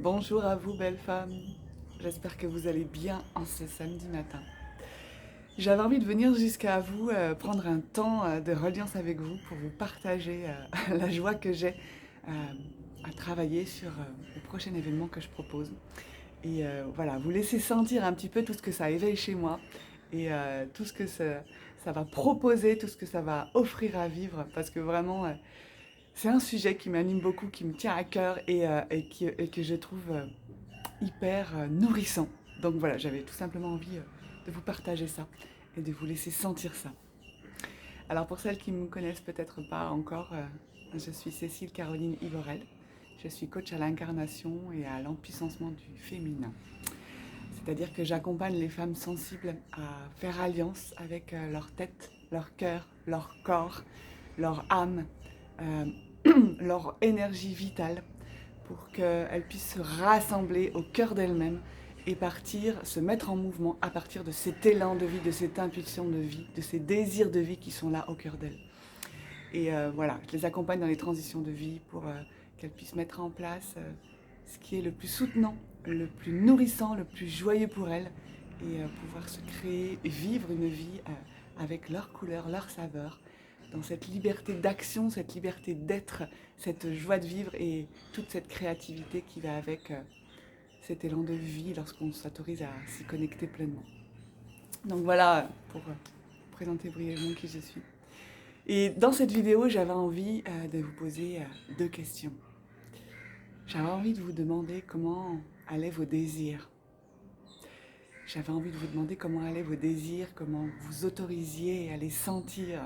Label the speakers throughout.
Speaker 1: Bonjour à vous, belles femmes. J'espère que vous allez bien en ce samedi matin. J'avais envie de venir jusqu'à vous, prendre un temps de reliance avec vous pour vous partager la joie que j'ai euh, à travailler sur le prochain événement que je propose. Et voilà, vous laisser sentir un petit peu tout ce que ça éveille chez moi et tout ce que ça va proposer, tout ce que ça va offrir à vivre, parce que vraiment, c'est un sujet qui m'anime beaucoup, qui me tient à cœur et que je trouve hyper nourrissant. Donc voilà, j'avais tout simplement envie de vous partager ça et de vous laisser sentir ça. Alors pour celles qui ne me connaissent peut-être pas encore, je suis Cécile Caroline Ivorel. Je suis coach à l'incarnation et à l'empuissancement du féminin. C'est-à-dire que j'accompagne les femmes sensibles à faire alliance avec leur tête, leur cœur, leur corps, leur âme, euh, leur énergie vitale pour qu'elles puissent se rassembler au cœur d'elles-mêmes et partir, se mettre en mouvement à partir de cet élan de vie, de cette impulsion de vie, de ces désirs de vie qui sont là au cœur d'elles. Et voilà, je les accompagne dans les transitions de vie pour qu'elles puissent mettre en place ce qui est le plus soutenant, le plus nourrissant, le plus joyeux pour elles et pouvoir se créer, vivre une vie avec leur couleur, leur saveur, dans cette liberté d'action, cette liberté d'être, cette joie de vivre et toute cette créativité qui va avec cet élan de vie lorsqu'on s'autorise à s'y connecter pleinement. Donc voilà pour présenter brièvement qui je suis. Et dans cette vidéo, j'avais envie de vous poser deux questions. J'avais envie de vous demander comment allaient vos désirs. J'avais envie de vous demander comment allaient vos désirs, comment vous autorisiez à les sentir,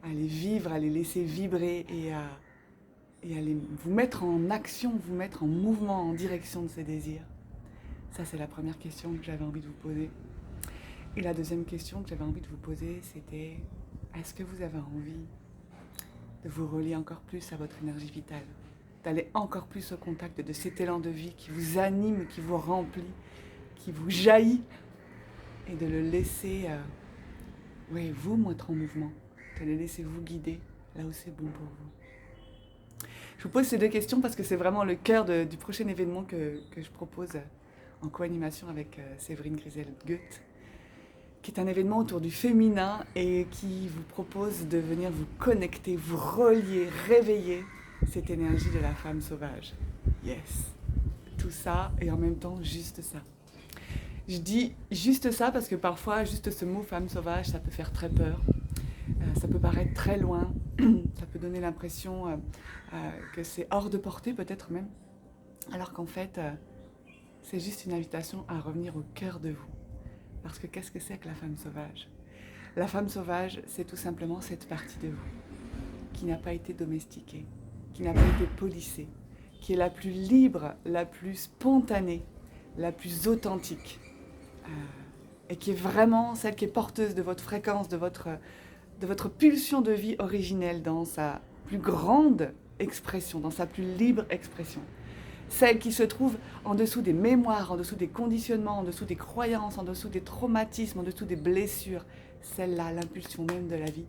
Speaker 1: à les vivre, à les laisser vibrer et à vous mettre en action, vous mettre en mouvement en direction de ces désirs. Ça, c'est la première question que j'avais envie de vous poser. Et la deuxième question que j'avais envie de vous poser, c'était est-ce que vous avez envie de vous relier encore plus à votre énergie vitale, d'aller encore plus au contact de cet élan de vie qui vous anime, qui vous remplit, qui vous jaillit, et de le laisser, vous mettre en mouvement, de le laisser vous guider là où c'est bon pour vous. Je vous pose ces deux questions parce que c'est vraiment le cœur du prochain événement que je propose en co-animation avec Séverine Grisel-Goethe, qui est un événement autour du féminin et qui vous propose de venir vous connecter, vous relier, réveiller cette énergie de la femme sauvage. Yes. Tout ça et en même temps juste ça. Je dis juste ça parce que parfois, juste ce mot femme sauvage, ça peut faire très peur. Ça peut paraître très loin. Ça peut donner l'impression que c'est hors de portée peut-être même. Alors qu'en fait, c'est juste une invitation à revenir au cœur de vous. Parce que qu'est-ce que c'est que la femme sauvage ? La femme sauvage, c'est tout simplement cette partie de vous qui n'a pas été domestiquée, qui n'a pas été polissée, qui est la plus libre, la plus spontanée, la plus authentique, et qui est vraiment celle qui est porteuse de votre fréquence, de votre pulsion de vie originelle dans sa plus grande expression, dans sa plus libre expression. Celle qui se trouve en dessous des mémoires, en dessous des conditionnements, en dessous des croyances, en dessous des traumatismes, en dessous des blessures. Celle-là, l'impulsion même de la vie.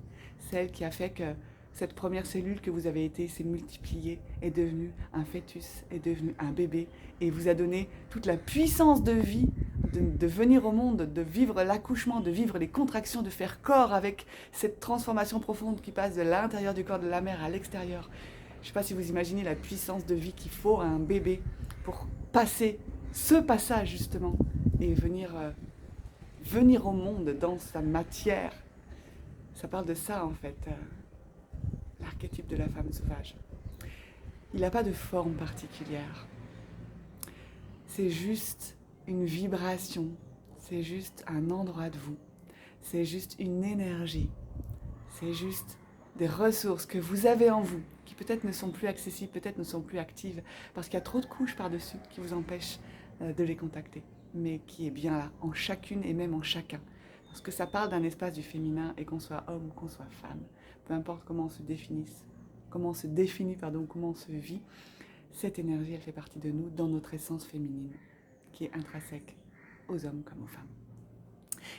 Speaker 1: Celle qui a fait que cette première cellule que vous avez été s'est multipliée, est devenue un fœtus, est devenue un bébé, et vous a donné toute la puissance de vie de venir au monde, de vivre l'accouchement, de vivre les contractions, de faire corps avec cette transformation profonde qui passe de l'intérieur du corps de la mère à l'extérieur. Je ne sais pas si vous imaginez la puissance de vie qu'il faut à un bébé pour passer ce passage justement et venir au monde dans sa matière. Ça parle de ça en fait, l'archétype de la femme sauvage. Il n'a pas de forme particulière. C'est juste une vibration, c'est juste un endroit de vous, c'est juste une énergie, c'est juste des ressources que vous avez en vous, qui peut-être ne sont plus accessibles, peut-être ne sont plus actives, parce qu'il y a trop de couches par-dessus qui vous empêchent de les contacter, mais qui est bien là, en chacune et même en chacun. Parce que ça parle d'un espace du féminin, et qu'on soit homme ou qu'on soit femme, peu importe comment on se définisse, comment on se définit, comment on se vit, cette énergie, elle fait partie de nous, dans notre essence féminine, qui est intrinsèque aux hommes comme aux femmes.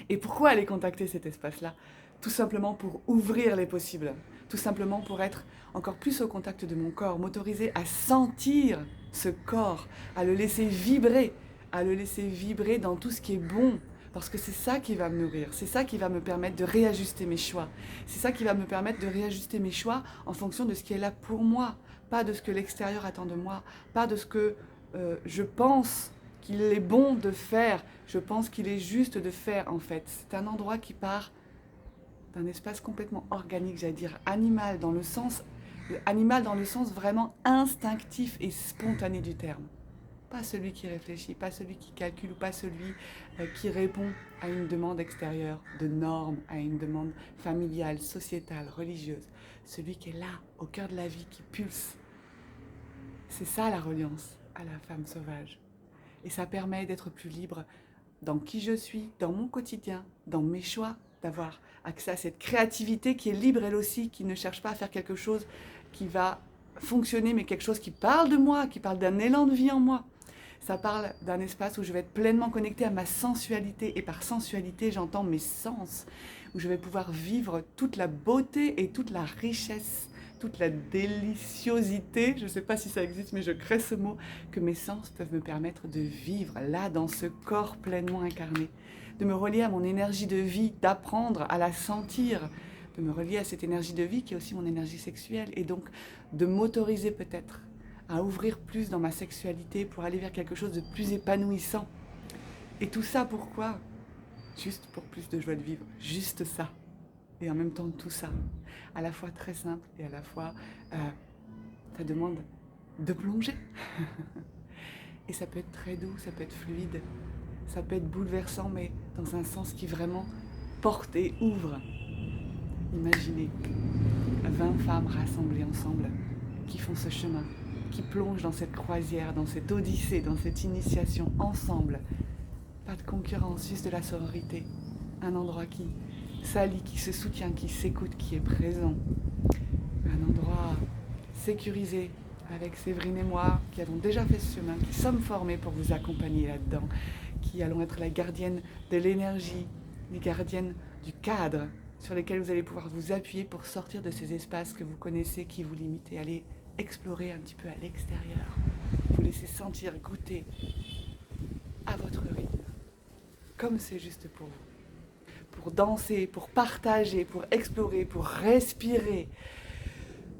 Speaker 1: Et pourquoi aller contacter cet espace-là ? Tout simplement pour ouvrir les possibles, tout simplement pour être encore plus au contact de mon corps, m'autoriser à sentir ce corps, à le laisser vibrer dans tout ce qui est bon. Parce que c'est ça qui va me nourrir, c'est ça qui va me permettre de réajuster mes choix. C'est ça qui va me permettre de réajuster mes choix en fonction de ce qui est là pour moi, pas de ce que l'extérieur attend de moi, pas de ce que je pense qu'il est bon de faire, je pense qu'il est juste de faire en fait. C'est un endroit qui part d'un espace complètement organique, j'allais dire animal dans le sens vraiment instinctif et spontané du terme. Pas celui qui réfléchit, pas celui qui calcule ou pas celui qui répond à une demande extérieure, de normes, à une demande familiale, sociétale, religieuse. Celui qui est là, au cœur de la vie, qui pulse. C'est ça la reliance à la femme sauvage. Et ça permet d'être plus libre dans qui je suis, dans mon quotidien, dans mes choix, d'avoir accès à cette créativité qui est libre elle aussi, qui ne cherche pas à faire quelque chose qui va fonctionner, mais quelque chose qui parle de moi, qui parle d'un élan de vie en moi. Ça parle d'un espace où je vais être pleinement connectée à ma sensualité, et par sensualité, j'entends mes sens, où je vais pouvoir vivre toute la beauté et toute la richesse, toute la déliciosité, je ne sais pas si ça existe, mais je crée ce mot, que mes sens peuvent me permettre de vivre là, dans ce corps pleinement incarné, de me relier à mon énergie de vie, d'apprendre à la sentir, de me relier à cette énergie de vie qui est aussi mon énergie sexuelle, et donc de m'autoriser peut-être à ouvrir plus dans ma sexualité pour aller vers quelque chose de plus épanouissant. Et tout ça pourquoi? Juste pour plus de joie de vivre, juste ça. Et en même temps tout ça, à la fois très simple et à la fois ça demande de plonger. Et ça peut être très doux, ça peut être fluide, ça peut être bouleversant, mais dans un sens qui vraiment porte et ouvre. Imaginez 20 femmes rassemblées ensemble qui font ce chemin, qui plongent dans cette croisière, dans cette odyssée, dans cette initiation ensemble. Pas de concurrence, juste de la sororité. Un endroit qui s'allie, qui se soutient, qui s'écoute, qui est présent. Un endroit sécurisé avec Séverine et moi qui avons déjà fait ce chemin, qui sommes formés pour vous accompagner là-dedans, qui allons être la gardienne de l'énergie, les gardiennes du cadre sur lesquels vous allez pouvoir vous appuyer pour sortir de ces espaces que vous connaissez, qui vous limitent, et aller explorer un petit peu à l'extérieur. Vous laisser sentir, goûter à votre rythme, comme c'est juste pour vous. Pour danser, pour partager, pour explorer, pour respirer,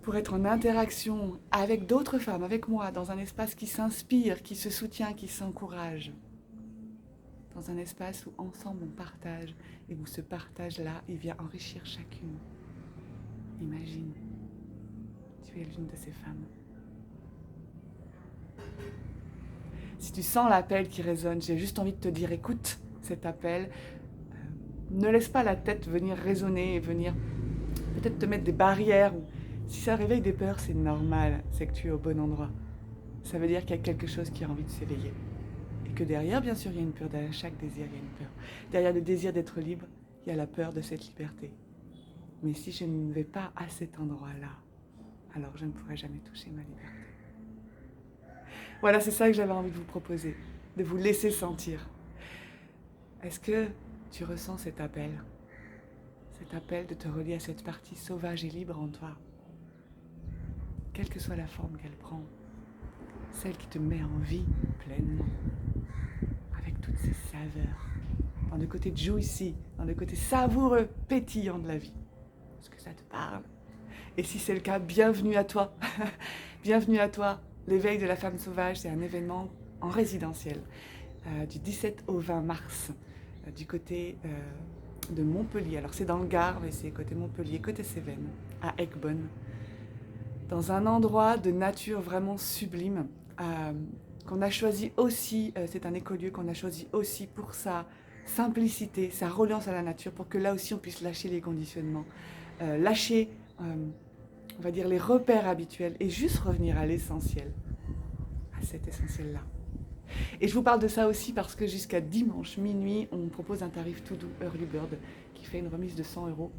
Speaker 1: pour être en interaction avec d'autres femmes, avec moi, dans un espace qui s'inspire, qui se soutient, qui s'encourage. Dans un espace où ensemble on partage, et où ce partage-là, il vient enrichir chacune. Imagine, tu es l'une de ces femmes. Si tu sens l'appel qui résonne, j'ai juste envie de te dire, écoute cet appel, ne laisse pas la tête venir résonner et venir peut-être te mettre des barrières. Ou si ça réveille des peurs, c'est normal, c'est que tu es au bon endroit. Ça veut dire qu'il y a quelque chose qui a envie de s'éveiller. Et que derrière, bien sûr, il y a une peur. Derrière chaque désir, il y a une peur. Derrière le désir d'être libre, il y a la peur de cette liberté. Mais si je ne vais pas à cet endroit-là, alors je ne pourrai jamais toucher ma liberté. Voilà, c'est ça que j'avais envie de vous proposer, de vous laisser sentir. Est-ce que tu ressens cet appel de te relier à cette partie sauvage et libre en toi, quelle que soit la forme qu'elle prend, celle qui te met en vie pleinement, avec toutes ses saveurs, dans le côté juicy, dans le côté savoureux, pétillant de la vie. Est-ce que ça te parle? Et si c'est le cas, bienvenue à toi. Bienvenue à toi. L'éveil de la femme sauvage, c'est un événement en résidentiel du 17 au 20 mars du côté de Montpellier. Alors c'est dans le Gard, mais c'est côté Montpellier, côté Cévennes, à Eckbonne. Dans un endroit de nature vraiment sublime qu'on a choisi aussi, c'est un écolieu qu'on a choisi aussi pour sa simplicité, sa reliance à la nature, pour que là aussi on puisse lâcher les conditionnements, lâcher on va dire les repères habituels et juste revenir à l'essentiel, à cet essentiel-là. Et je vous parle de ça aussi parce que jusqu'à dimanche minuit, on propose un tarif tout doux Early Bird qui fait une remise de 100 €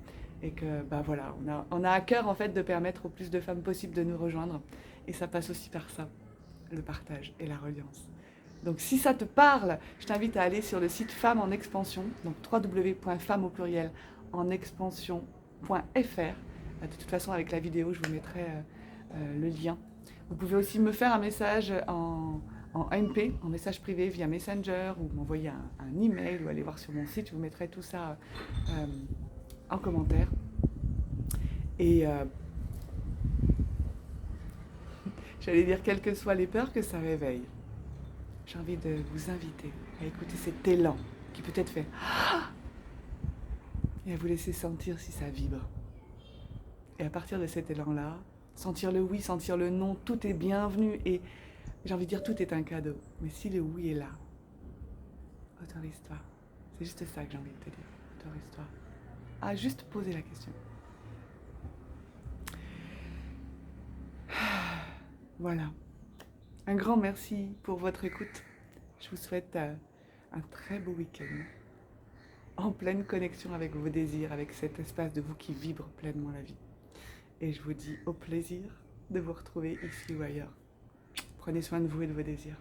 Speaker 1: et que voilà, on a à cœur en fait de permettre au plus de femmes possible de nous rejoindre, et ça passe aussi par ça, le partage et la reliance. Donc si ça te parle, je t'invite à aller sur le site Femmes en Expansion, donc www.femmes au pluriel en expansion.fr. De toute façon, avec la vidéo, je vous mettrai le lien Vous pouvez aussi me faire un message en MP, en message privé via Messenger, ou m'envoyer un email, ou aller voir sur mon site, je vous mettrai tout ça en commentaire. Et j'allais dire, quelles que soient les peurs que ça réveille, j'ai envie de vous inviter à écouter cet élan qui peut-être fait et à vous laisser sentir si ça vibre. Et à partir de cet élan-là, sentir le oui, sentir le non, tout est bienvenu et j'ai envie de dire tout est un cadeau. Mais si le oui est là, autorise-toi. C'est juste ça que j'ai envie de te dire. Autorise-toi à juste poser la question. Voilà. Un grand merci pour votre écoute. Je vous souhaite un très beau week-end en pleine connexion avec vos désirs, avec cet espace de vous qui vibre pleinement la vie. Et je vous dis au plaisir de vous retrouver ici ou ailleurs. Prenez soin de vous et de vos désirs.